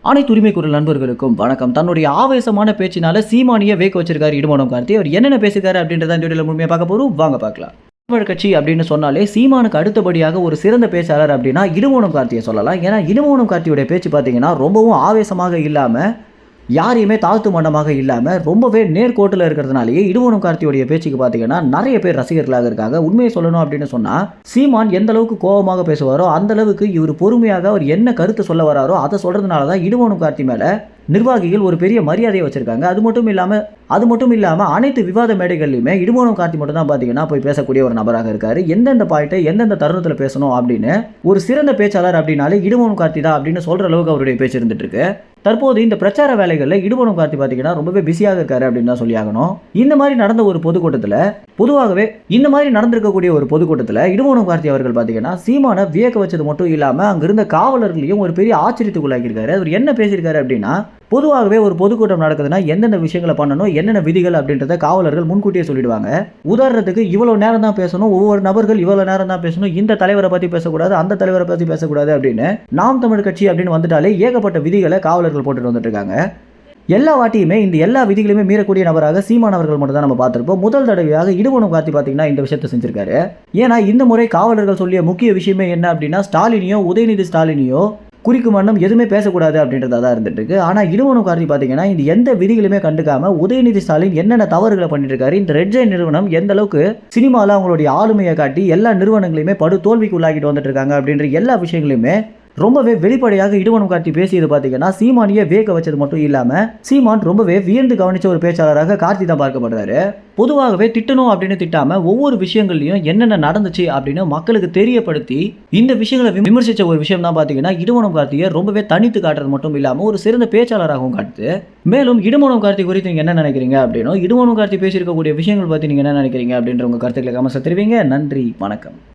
அனைத்து உரிமை குரல் நண்பர்களுக்கும் வணக்கம். தன்னுடைய ஆவேசமான பேச்சினால சீமானியை வேக்க வச்சிருக்காரு இடுமோனம் கார்த்தி. அவர் என்னென்ன பேசுகிறாரு அப்படின்றத இந்த வீடியோல முழுமையா பார்க்க போறோம். வாங்க பார்க்கலாம். தமிழ் கட்சி அப்படின்னு சொன்னாலே சீமானுக்கு அடுத்தபடியாக ஒரு சிறந்த பேச்சாளர் அப்படின்னா இடுமோனம் கார்த்தியை சொல்லலாம். ஏன்னா இடுமோனம் கார்த்தியுடைய பேச்சு பார்த்தீங்கன்னா ரொம்பவும் ஆவேசமாக இல்லாமல் யாரையுமே தாழ்த்து மண்டமாக இல்லாமல் ரொம்பவே நேர்கோட்டில் இருக்கிறதுனாலேயே இடுமோனம் கார்த்தியோடைய பேச்சுக்கு பார்த்தீங்கன்னா நிறைய பேர் ரசிகர்களாக இருக்காங்க. உண்மையை சொல்லணும் அப்படின்னு சொன்னால் சீமான் எந்த அளவுக்கு கோபமாக பேசுவாரோ அந்த அளவுக்கு இவர் பொறுமையாக அவர் என்ன கருத்து சொல்ல வராரோ அதை சொல்கிறதுனால தான் இடுமோனம் கார்த்தி மேலே நிர்வாகிகள் ஒரு பெரிய மரியாதையை வச்சிருக்காங்க. அது மட்டும் இல்லாமல் அனைத்து விவாத மேடைகள்லையுமே இடுமோனம் கார்த்தி மட்டும் தான் பார்த்தீங்கன்னா போய் பேசக்கூடிய ஒரு நபராக இருக்காரு. எந்தெந்த பாயிண்ட்டை எந்தெந்த தருணத்தில் பேசணும் அப்படின்னு ஒரு சிறந்த பேச்சாளர் அப்படின்னாலே இடுமோனம் கார்த்தி தான் அப்படின்னு சொல்கிற அளவுக்கு அவருடைய பேச்சு இருந்துட்டு இருக்கு. தற்போது இந்த பிரச்சார வேலைகளில் இடுமோனம் கார்த்தி பார்த்தீங்கன்னா ரொம்பவே பிஸியாக இருக்காரு அப்படின்னு தான் சொல்லி ஆகணும். இந்த மாதிரி நடந்த ஒரு பொதுக்கூட்டத்தில் பொதுவாகவே இந்த மாதிரி நடந்திருக்கக்கூடிய ஒரு பொதுக்கூட்டத்தில் இடுமோனம் கார்த்தி அவர்கள் பார்த்தீங்கன்னா சீமானை வியக்க வச்சது மட்டும் இல்லாமல் அங்கிருந்த காவலர்களையும் ஒரு பெரிய ஆச்சரியத்துக்குள்ளாக்கியிருக்காரு. அவர் என்ன பேசியிருக்காரு அப்படின்னா, பொதுவாகவே ஒரு பொதுக்கூட்டம் நடக்குதுன்னா எந்தெந்த விஷயங்களை பண்ணணும், என்னென்ன விதிகள் அப்படின்றத காவலர்கள் முன்கூட்டியே சொல்லிடுவாங்க. உதாரணத்துக்கு இவ்வளவு நேரம் தான் பேசணும், ஒவ்வொரு நபர்கள் இவ்வளவு நேரம் தான் பேசணும், இந்த தலைவரை பற்றி பேசக்கூடாது, அந்த தலைவரை பற்றி பேசக்கூடாது அப்படின்னு நாம் தமிழ் கட்சி அப்படின்னு வந்துட்டாலே ஏகப்பட்ட விதிகளை காவலர்கள் போட்டுட்டு வந்துட்டு இருக்காங்க. எல்லா வாட்டியுமே இந்த எல்லா விதிகளையுமே மீறக்கூடிய நபராக சீமான் அவர்கள் மட்டும் தான் நம்ம பார்த்துருப்போம். முதல் தடவையாக இடுமோனம் கார்த்தி பார்த்தீங்கன்னா இந்த விஷயத்தை செஞ்சிருக்காரு. ஏன்னா இந்த முறை காவலர்கள் சொல்லிய முக்கிய விஷயமே என்ன அப்படின்னா, ஸ்டாலினியோ உதயநிதி ஸ்டாலினியோ குறிக்கும் வண்ணம் எதுவுமே பேசக்கூடாது அப்படின்றதா தான் இருந்துட்டு இருக்கு. ஆனால் இடுமோனம் கார்த்தி பார்த்தீங்கன்னா இந்த எந்த விதிகளுமே கண்டுக்காம உதயநிதி ஸ்டாலின் என்னென்ன தவறுகளை பண்ணிட்டு இருக்காரு, இந்த ரெட் ஜெயின் நிறுவனம் எந்த அளவுக்கு சினிமாவில் அவங்களுடைய ஆளுமையை காட்டி எல்லா நிறுவனங்களையுமே படு தோல்விக்கு உள்ளாகிட்டு வந்துட்டு இருக்காங்க அப்படின்ற எல்லா விஷயங்களையுமே ரொம்பவே வெளிப்படையாக இடுமோனம் கார்த்தி பேசியது பார்த்தீங்கன்னா சீமானியை வேக வச்சது மட்டும் இல்லாமல் சீமான் ரொம்பவே வியந்து கவனிச்ச ஒரு பேச்சாளராக கார்த்தி தான் பார்க்கப்படுறாரு. பொதுவாகவே திட்டணும் அப்படின்னு திட்டாம ஒவ்வொரு விஷயங்கள்லையும் என்னென்ன நடந்துச்சு அப்படின்னு மக்களுக்கு தெரியப்படுத்தி இந்த விஷயங்களை விமர்சித்த ஒரு விஷயம் தான் பார்த்தீங்கன்னா இடுமோனம் கார்த்தியை ரொம்பவே தனித்து காட்டுறது மட்டும் இல்லாமல் ஒரு சிறந்த பேச்சாளராகவும் காட்டுது. மேலும் இடுமோனம் கார்த்தி குறித்து நீங்கள் என்ன நினைக்கிறீங்க அப்படின்னா, இடுமோனம் கார்த்தி பேசியிருக்கக்கூடிய விஷயங்கள் பற்றி நீங்கள் என்ன நினைக்கிறீங்க அப்படின்ற உங்கள் கருத்துக்களை கமெண்ட்ஸில் தெரிவிங்க. நன்றி, வணக்கம்.